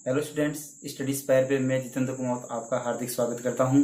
Hello students, study spire पे मैं जितेंद्र कुमार आपका हार्दिक स्वागत करता हूं।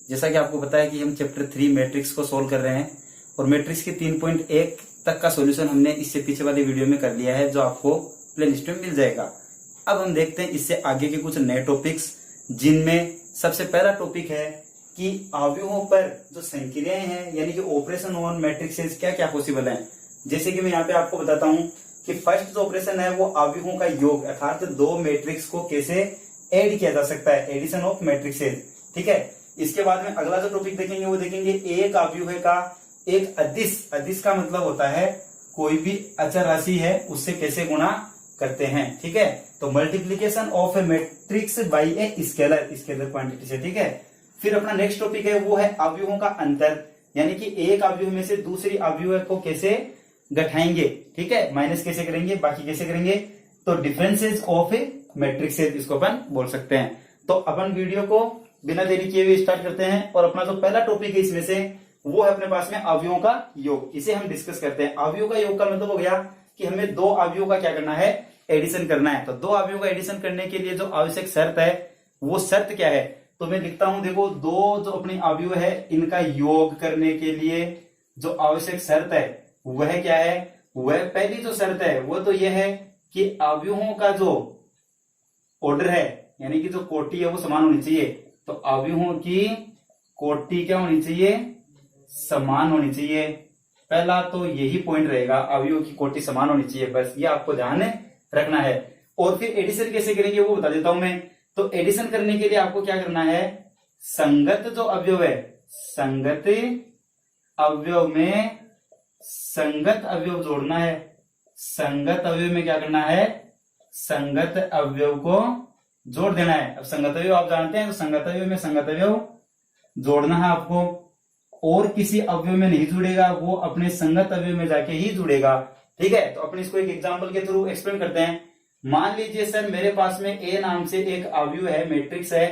जैसा कि आपको पता है कि हम चैप्टर 3 मैट्रिक्स को सोल्व कर रहे हैं और मैट्रिक्स के 3.1 तक का सॉल्यूशन हमने इससे पीछे वाले वीडियो में कर लिया है, जो आपको प्लेलिस्ट में मिल जाएगा। अब हम देखते हैं इससे आगे के कुछ नए टॉपिक्स, जिनमें सबसे पहला टॉपिक है कि अवयवों पर जो संक्रियाएं हैं यानी कि ऑपरेशन ऑन मैट्रिक्सेस क्या क्या पॉसिबल है। जैसे कि मैं यहाँ पे आपको बताता हूँ कि फर्स्ट जो ऑपरेशन है वो अवयवों का योग, अर्थात दो मैट्रिक्स को कैसे ऐड किया जा सकता है, एडिशन ऑफ मैट्रिक्सेस। ठीक है। इसके बाद में अगला जो टॉपिक देखेंगे वो देखेंगे एक अवयव का एक अदिश। अदिश का मतलब होता है कोई भी अचर राशि है उससे कैसे गुणा करते हैं। ठीक है। तो multiplication of A matrix by a scalar quantity से। ठीक है। फिर अपना नेक्स्ट टॉपिक है वो है अवयवों का अंतर, यानी कि एक अवयव में से दूसरी अवयव को कैसे घटाएंगे। ठीक है। माइनस कैसे करेंगे, बाकी कैसे करेंगे, तो डिफरेंसेस ऑफ मैट्रिक्सेस इसको अपन बोल सकते हैं। तो अपन वीडियो को बिना देरी किए हुए स्टार्ट करते हैं और अपना जो पहला टॉपिक है इसमें से वो है अपने पास में अवयवों का योग। इसे हम डिस्कस करते हैं। अवयव का योग का मतलब हो गया कि हमें दो अवयवों का क्या करना है, एडिशन करना है। तो दो अवयवों का एडिशन करने के लिए जो आवश्यक शर्त है वो शर्त क्या है, तो मैं लिखता हूं, देखो दो जो अपने अवयव है इनका योग करने के लिए जो आवश्यक शर्त है वह क्या है, वह पहली जो शर्त है वो तो यह है कि अवयवों का जो ऑर्डर है यानी कि जो कोटि है वो समान होनी चाहिए। तो अवयवों की कोटि क्या होनी चाहिए, समान होनी चाहिए। पहला तो यही पॉइंट रहेगा, अवयवों की कोटि समान होनी चाहिए, बस ये आपको ध्यान रखना है। और फिर एडिशन कैसे करेंगे वो बता देता हूं मैं। तो एडिशन करने के लिए आपको क्या करना है, संगत जो अवयव है, संगत अवयव में संगत अवयव जोड़ना है। संगत अवयव में क्या करना है, संगत अवयव को जोड़ देना है। अब संगत अवयव आप जानते हैं, तो संगत अवयव में संगत अवयव जोड़ना है आपको, और किसी अवयव में नहीं जुड़ेगा, वो अपने संगत अवयव में जाके ही जुड़ेगा। ठीक है। तो अपने इसको एक एग्जांपल के थ्रू एक्सप्लेन करते हैं। मान लीजिए सर मेरे पास में ए नाम से एक अवयव है, मैट्रिक्स है,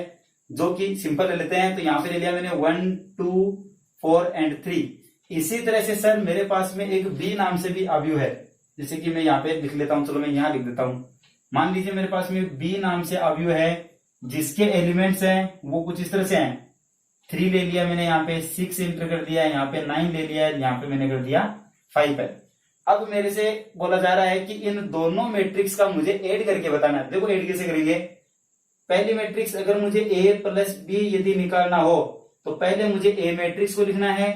जो कि सिंपल ले लेते हैं। तो यहां पे ले लिया मैंने 1 2 4 एंड 3। इसी तरह से सर मेरे पास में एक बी नाम से भी अवयव है, जैसे कि मैं यहाँ पे लिख लेता हूं, चलो मैं यहां लिख देता हूं। मान लीजिए मेरे पास में बी नाम से अवयव है जिसके एलिमेंट्स हैं वो कुछ इस तरह से हैं। 3 ले लिया मैंने, यहाँ पे 6 एंटर कर दिया, यहाँ पे 9 ले लिया, यहाँ पे मैंने कर दिया 5 है। अब मेरे से बोला जा रहा है कि इन दोनों मैट्रिक्स का मुझे ऐड करके बताना है। देखो ऐड कैसे करेंगे, पहली मैट्रिक्स अगर मुझे ए प्लस बी यदि निकालना हो तो पहले मुझे ए मैट्रिक्स को लिखना है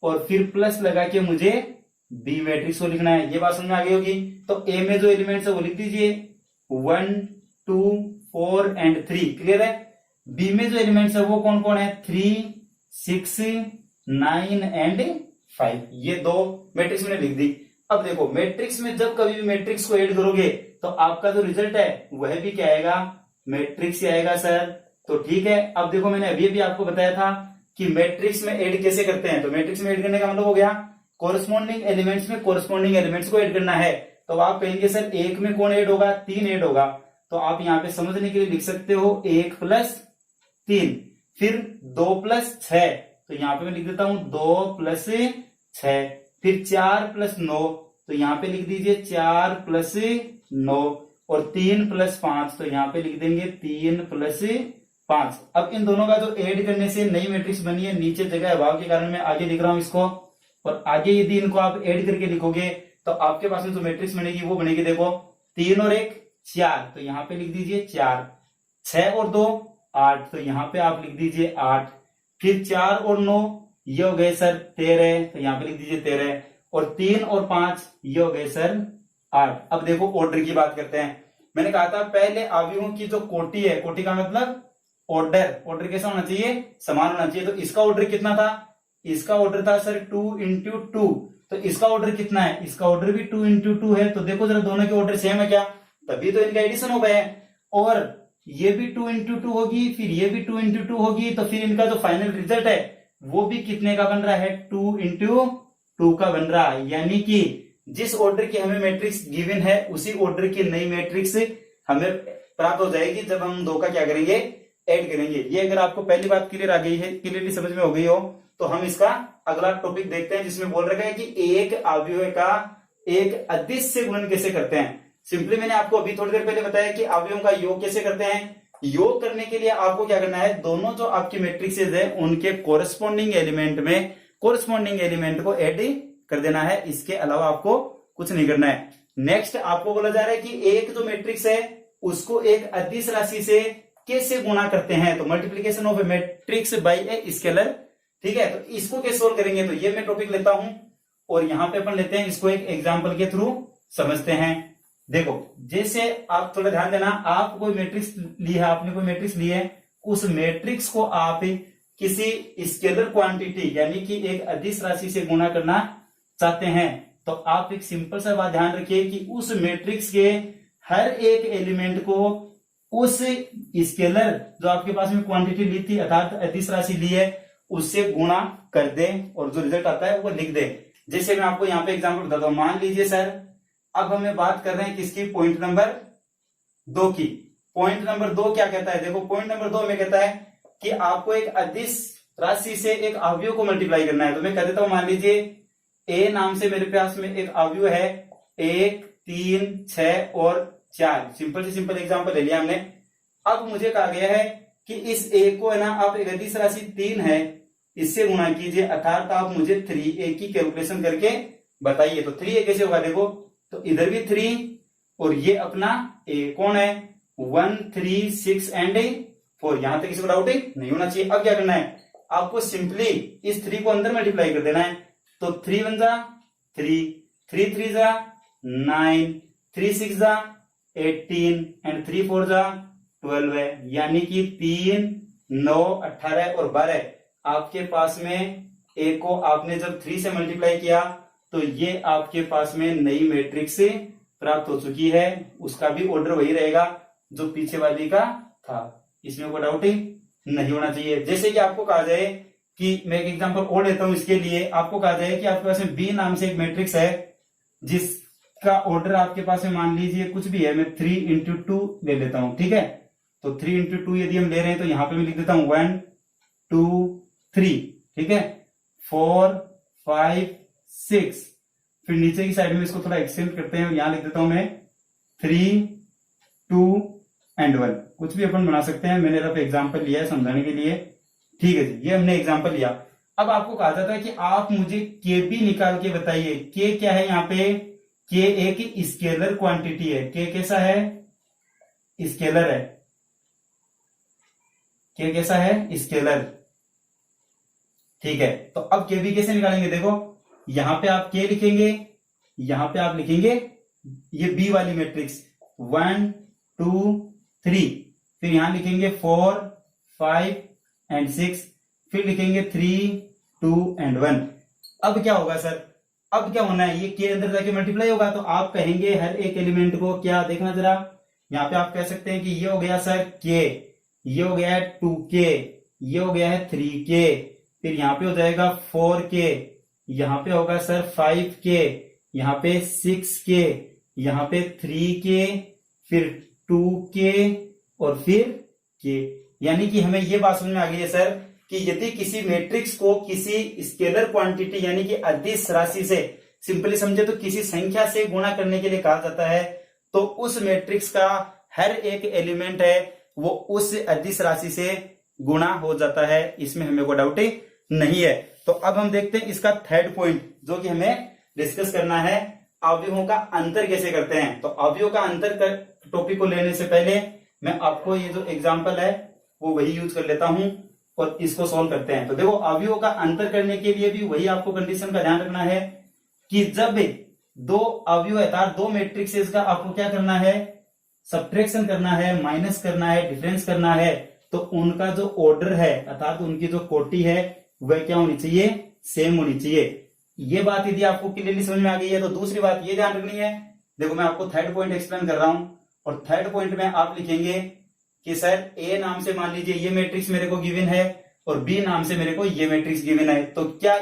और फिर प्लस लगा के मुझे बी मैट्रिक्स को लिखना है। ये बात समझ में आ गई होगी। तो ए में जो एलिमेंट्स है वो लिख दीजिए 1 2 4 एंड 3, क्लियर है। बी में जो एलिमेंट्स है वो कौन कौन है, 3 6 9 एंड 5। ये दो मैट्रिक्स मैंने लिख दी। अब देखो मैट्रिक्स में जब कभी भी मैट्रिक्स को ऐड करोगे तो आपका जो रिजल्ट है वह भी क्या आएगा, मैट्रिक्स ही आएगा सर। तो ठीक है। अब देखो मैंने अभी भी आपको बताया था कि मैट्रिक्स में ऐड कैसे करते हैं। तो मैट्रिक्स में ऐड करने का मतलब हो गया कोरस्पॉन्डिंग एलिमेंट्स में कोरस्पॉन्डिंग एलिमेंट्स को ऐड करना है। तो आप कहेंगे सर एक में कौन ऐड होगा, 3 ऐड होगा। तो आप यहाँ पे समझने के लिए लिख सकते हो 1 प्लस 3, फिर 2 प्लस 6, तो यहाँ पे मैं लिख देता हूं 2 प्लस 6, फिर 4 प्लस 9, तो यहाँ पे लिख दीजिए 4 प्लस 9, और 3 प्लस 5, तो यहाँ पे लिख देंगे 3 प्लस 5। अब इन दोनों का जो ऐड करने से नई मैट्रिक्स बनी है, नीचे जगह अभाव के कारण मैं आगे लिख रहा हूं इसको, और आगे यदि इनको आप ऐड करके लिखोगे तो आपके पास में जो मैट्रिक्स बनेगी वो बनेगी, देखो 3 और 1 4, तो यहाँ पे लिख दीजिए 4, 6 और 2 8, तो यहाँ पे आप लिख दीजिए 8, फिर 4 और 9 ये हो गए सर 13, तो यहाँ पे लिख दीजिए 13, और 3 और 5 ये हो गए सर 8। अब देखो ऑर्डर की बात करते हैं। मैंने कहा था पहले अवयवों की जो कोटि है, कोटि का मतलब ऑर्डर कैसा होना चाहिए, समान होना चाहिए। तो इसका ऑर्डर कितना था, इसका ऑर्डर था सर 2 इंटू 2, तो इसका ऑर्डर कितना है, इसका ऑर्डर भी 2 इंटू 2 है। तो देखो जरा दोनों के ऑर्डर सेम है क्या, तभी तो इनका एडिशन हो गए। और ये भी 2 इंटू 2 होगी, फिर ये भी 2 इंटू 2 होगी, तो फिर इनका जो फाइनल रिजल्ट है वो भी कितने का बन रहा है, 2 इंटू 2 का बन रहा है। यानी कि जिस ऑर्डर की हमें मैट्रिक्स गिवन है उसी ऑर्डर की नई मैट्रिक्स हमें प्राप्त हो जाएगी जब हम दो का क्या करेंगे, ऐड करेंगे। ये अगर आपको पहली बात क्लियर आ गई है, क्लियरली समझ में हो गई हो, तो हम इसका अगला टॉपिक देखते हैं जिसमें बोल रखा है कि एक अवयव का एक अदिश से गुणन कैसे करते हैं। सिंपली मैंने आपको अभी थोड़ी देर पहले बताया कि अवयवों का योग कैसे करते हैं। योग करने के लिए आपको क्या करना है, दोनों जो आपकी मैट्रिक्सेज है उनके कोरस्पॉन्डिंग एलिमेंट में कोरस्पॉन्डिंग एलिमेंट को ऐड कर देना है, इसके अलावा आपको कुछ नहीं करना है। नेक्स्ट आपको बोला जा रहा है कि एक जो मैट्रिक्स है उसको एक अदिश राशि से कैसे गुणा करते हैं, तो multiplication of A matrix bye a scalar. ठीक है, तो इसको कैसे सोल्व करेंगे, तो ये मैं टॉपिक लेता हूं और यहां पे अपन लेते हैं इसको एक एग्जांपल के थ्रू समझते हैं। देखो जैसे आप थोड़ा ध्यान देना, आप कोई मैट्रिक्स ली है, आपने कोई मैट्रिक्स ली है, उस मैट्रिक्स को आप किसी स्केलर क्वांटिटी यानी कि एक अदिश राशि से गुणा करना चाहते हैं, तो आप एक सिंपल सा बात ध्यान रखिए कि उस मैट्रिक्स के हर एक एलिमेंट को उस स्केलर जो आपके पास में क्वांटिटी ली थी अर्थात अदिश राशि ली है उससे गुणा कर दें और जो रिजल्ट आता है वो लिख दें। जैसे मैं आपको यहाँ पे एग्जांपल बताता हूं, मान लीजिए सर अब हमें बात कर रहे हैं किसकी, पॉइंट नंबर 2 की। पॉइंट नंबर 2 क्या कहता है, देखो पॉइंट नंबर 2 में कहता है कि आपको एक अदिश राशि से एक अवयव को मल्टीप्लाई करना है। तो मैं कह देता हूं, मान लीजिए ए नाम से मेरे पास में एक अवयव है 1, 3, 6 और 4। सिंपल से सिंपल एग्जांपल ले लिया हमने। अब मुझे कहा गया है कि इस ए को है ना आप एक अदिश राशि 3 है इससे गुणा कीजिए, अर्थात आप मुझे 3a की कैलकुलेशन करके बताइए। तो 3a कैसे होगा, देखो तो इधर भी 3 और ये अपना a कौन है 1, 3, 6 एंड 4। यहां तक किसी को डाउट नहीं होना चाहिए। अब क्या करना है, आपको सिंपली इस 3 को अंदर मल्टीप्लाई कर देना है। तो 3 1 जा 3, 3 3 जा 9, 3 6 जा 18 एंड 3 4 जा 12 है, यानी कि 3, 9, 18 और 12। आपके पास में ए को आपने जब 3 से मल्टीप्लाई किया तो ये आपके पास में नई मैट्रिक्स प्राप्त हो चुकी है। उसका भी ऑर्डर वही रहेगा जो पीछे वाली का था, इसमें कोई डाउट नहीं होना चाहिए। जैसे कि आपको कहा जाए कि मैं एक एग्जांपल और लेता हूं इसके लिए, आपको कहा जाए कि आपके पास में बी नाम से एक मैट्रिक्स है जिसका ऑर्डर आपके पास में मान लीजिए कुछ भी है, मैं 3 into 2 ले लेता हूं। ठीक है, तो 3 into 2 यदि हम ले रहे हैं तो यहां पे मैं लिख देता हूं 1 2 3। ठीक है, 4 5 6, फिर नीचे की साइड में इसको थोड़ा एक्सटेंड करते हैं, यहां लिख देता हूं मैं 3 2 एंड 1। कुछ भी अपन बना सकते हैं, मैंने रफ एग्जांपल लिया है समझाने के लिए। ठीक है जी, ये हमने एग्जांपल लिया। अब आपको कहा जाता है कि आप मुझे के बी निकाल के बताइए। के क्या है, यहाँ पे के एक स्केलर क्वांटिटी है। के कैसा है, स्केलर है। के कैसा है, स्केलर। ठीक है, तो अब के बी कैसे निकालेंगे, देखो यहां पे आप के लिखेंगे, यहां पे आप लिखेंगे ये बी वाली मैट्रिक्स 1 2 3, फिर यहां लिखेंगे 4 5 एंड 6, फिर लिखेंगे 3 2 एंड 1। अब क्या होगा सर, अब क्या होना है, ये के अंदर जाके मल्टीप्लाई होगा। तो आप कहेंगे हर एक एलिमेंट को क्या, देखना जरा, यहाँ पे आप कह सकते हैं कि ये हो गया सर के, ये हो गया है 2k, ये हो गया है 3k, फिर यहाँ पे हो जाएगा 4k, यहाँ पे होगा सर 5k, यहाँ पे 6k, यहाँ पे 3k, फिर 2k और फिर k। यानी कि हमें ये बात समझ में आ गई है सर कि यदि किसी मैट्रिक्स को किसी स्केलर क्वांटिटी यानी कि अदिश राशि से, सिंपली समझे तो किसी संख्या से गुणा करने के लिए कहा जाता है, तो उस मैट्रिक्स का हर एक एलिमेंट है वो उस अदिश राशि से गुणा हो जाता है। इसमें हमें कोई डाउट नहीं है। तो अब हम देखते हैं इसका थर्ड पॉइंट जो कि हमें डिस्कस करना है, अवयवों का अंतर कैसे करते हैं। तो अवयवों का अंतर टॉपिक को लेने से पहले मैं आपको ये जो एग्जांपल है वो वही यूज कर लेता हूं और इसको सॉल्व करते हैं। तो देखो अवयवों का अंतर करने के लिए भी वही आपको कंडीशन का ध्यान रखना है कि जब दो अवयव अर्थात दो मैट्रिक्सेस का आपको क्या करना है, सब्ट्रैक्शन करना है, माइनस करना है, डिफरेंस करना है, तो उनका जो ऑर्डर है अर्थात उनकी जो कोटि है वह क्या होनी चाहिए, सेम होनी चाहिए। ये बात यदि आपको क्लियरली समझ में आ गई है तो दूसरी बात ये ध्यान रखनी है, देखो मैं आपको थर्ड पॉइंट एक्सप्लेन कर रहा हूं और थर्ड पॉइंट में आप लिखेंगे कि सर ए नाम से मान लीजिए ये मैट्रिक्स मेरे को गिवन है और बी नाम से मेरे को ये मैट्रिक्स गिवन है, तो क्या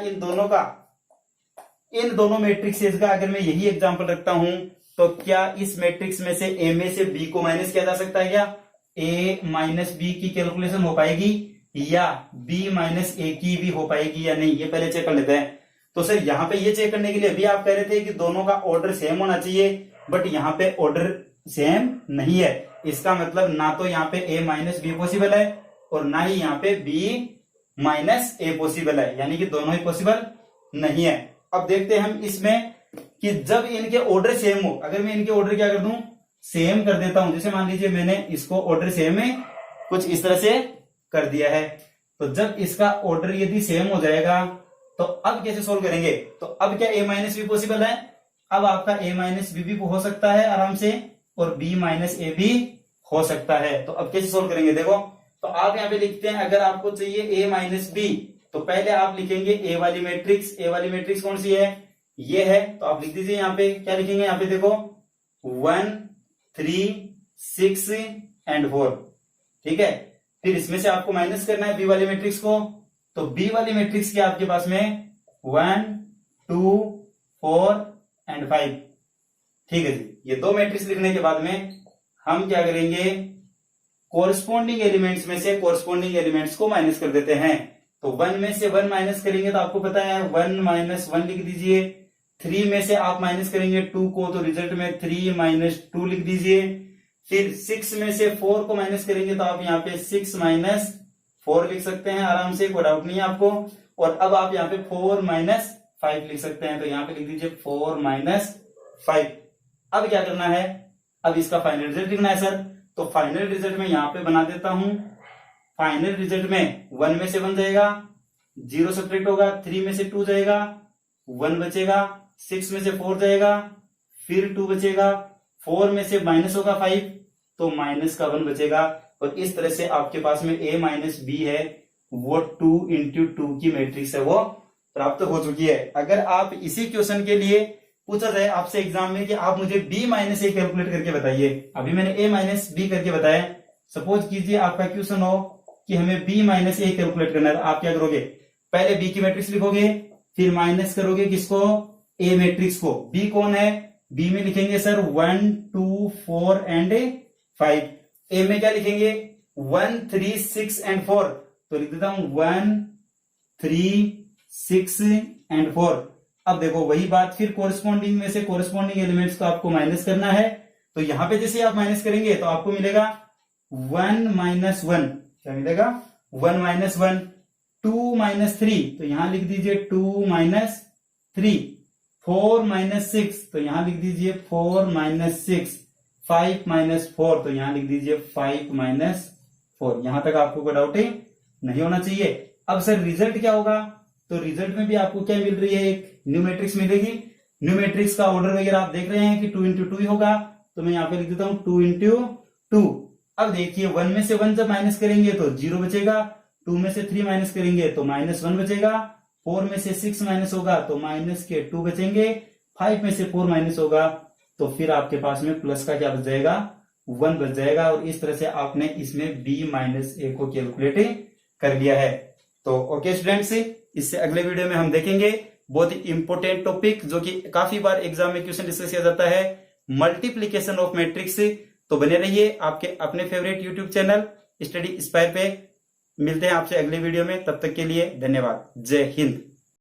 इन दोनों मैट्रिक्सेस का अगर मैं यही एग्जांपल रखता हूं तो क्या इस मैट्रिक्स में से ए में से बी को माइनस किया जा सकता है क्या, ए माइनस बी की कैलकुलेशन हो पाएगी या बी माइनस ए की भी हो पाएगी या नहीं, ये पहले चेक कर लेते हैं। तो सर यहाँ पे ये चेक करने के लिए अभी आप कह रहे थे कि दोनों का ऑर्डर सेम होना चाहिए, बट यहाँ पे ऑर्डर सेम नहीं है। इसका मतलब ना तो यहाँ पे a माइनस बी पॉसिबल है और ना ही यहाँ पे b माइनस ए पॉसिबल है, यानी कि दोनों ही पॉसिबल नहीं है। अब देखते हैं हम इसमें कि जब इनके ऑर्डर सेम हो, अगर मैं इनके ऑर्डर क्या कर दूं, सेम कर देता हूं। जैसे मान लीजिए मैंने इसको ऑर्डर सेम में कुछ इस तरह से कर दिया है, तो जब इसका ऑर्डर यदि सेम हो जाएगा तो अब कैसे सोल्व करेंगे? तो अब क्या a माइनस बी पॉसिबल है? अब आपका a माइनस बी भी हो सकता है आराम से और b माइनस ए भी हो सकता है। तो अब कैसे सोल्व करेंगे? देखो, तो आप यहाँ पे लिखते हैं, अगर आपको चाहिए a माइनस बी तो पहले आप लिखेंगे a वाली मैट्रिक्स। a वाली मैट्रिक्स कौन सी है? ये है। तो आप लिख दीजिए यहाँ पे, क्या लिखेंगे? यहाँ पे देखो 1 3 6 एंड 4, ठीक है। फिर इसमें से आपको माइनस करना है b वाली मैट्रिक्स को। तो b वाली मैट्रिक्स क्या आपके पास में 1 2 4 एंड 5, ठीक है जी। ये दो मैट्रिक्स लिखने के बाद में हम क्या करेंगे, कोरस्पॉन्डिंग एलिमेंट्स में से कोरस्पॉन्डिंग एलिमेंट्स को माइनस कर देते हैं। तो 1 में से 1 माइनस करेंगे तो आपको पता है 1 माइनस 1 लिख दीजिए। 3 में से आप माइनस करेंगे 2 को, तो रिजल्ट में 3 माइनस 2 लिख दीजिए। फिर 6 में से 4 को माइनस करेंगे तो आप यहाँ पे 6 माइनस 4 लिख सकते हैं आराम से, कोई डाउट नहीं है आपको। और अब आप यहाँ पे 4 माइनस 5 लिख सकते हैं, तो यहाँ पे लिख दीजिए 4 माइनस 5। अब क्या करना है? अब इसका फाइनल रिजल्ट लिखना है सर। तो फाइनल रिजल्ट में यहाँ पे बना देता हूं। फाइनल रिजल्ट में 1 में से 1 जाएगा, 0 सब्ट्रैक्ट होगा, 3 में से 2 जाएगा, 1 बचेगा, 6 में से 4 जाएगा, फिर 2 बचेगा, 4 में से माइनस होगा 5 तो माइनस का 1 बचेगा। और इस तरह से आपके पास में a माइनस बी है, वो 2 इंटू 2 की मैट्रिक्स है, वो प्राप्त हो चुकी है। अगर आप इसी क्वेश्चन के लिए पूछा जाए आपसे एग्जाम में कि आप मुझे b माइनस ए कैलकुलेट करके बताइए, अभी मैंने a माइनस बी करके बताया। सपोज कीजिए आपका क्वेश्चन हो कि हमें b माइनस ए कैलकुलेट करना है, तो आप क्या करोगे? पहले b की मैट्रिक्स लिखोगे, फिर माइनस करोगे किसको? a मैट्रिक्स को। b कौन है? b में लिखेंगे सर 1 2 4 एंड 5। a में क्या लिखेंगे? 1 3 6 एंड 4, तो लिख देता हूं 1 3 6 एंड 4। अब देखो वही बात, फिर कोरस्पॉन्डिंग में से कोरस्पॉन्डिंग एलिमेंट्स को आपको माइनस करना है। तो यहां पे जैसे आप माइनस करेंगे तो आपको मिलेगा 1 माइनस 1, क्या मिलेगा? 1 माइनस 1। 2 माइनस 3, तो यहां लिख दीजिए 2 माइनस 3। 4 माइनस 6, तो यहां लिख दीजिए 4 माइनस 6। 5 माइनस 4, तो यहां लिख दीजिए 5 माइनस 4। यहां तक आपको कोई डाउट नहीं होना चाहिए। अब सर रिजल्ट क्या होगा? तो रिजल्ट में भी आपको क्या मिल रही है? एक न्यू मैट्रिक्स मिलेगी। न्यू मैट्रिक्स का ऑर्डर वगैरह आप देख रहे हैं कि 2 इंटू 2 ही होगा, तो मैं यहाँ पे लिख देता हूं 2 इंटू 2। अब देखिए 1 में से 1 जब माइनस करेंगे तो 0 बचेगा, 2 में से 3 माइनस करेंगे तो माइनस 1 बचेगा, 4 में से 6 माइनस होगा तो माइनस के 2 बचेंगे, 5 में से 4 माइनस होगा तो फिर आपके पास में प्लस का क्या बच जाएगा? 1 बच जाएगा। और इस तरह से आपने इसमें b माइनस ए को कैलकुलेट कर लिया है। तो ओके स्टूडेंट्स, इससे अगले वीडियो में हम देखेंगे बहुत ही इंपॉर्टेंट टॉपिक जो कि काफी बार एग्जाम में क्वेश्चन डिस्कस किया जाता है, मल्टीप्लीकेशन ऑफ मैट्रिक्स। तो बने रहिए आपके अपने favourite YouTube channel study inspire पे। मिलते हैं आपसे अगले वीडियो में, तब तक के लिए धन्यवाद। जय हिंद।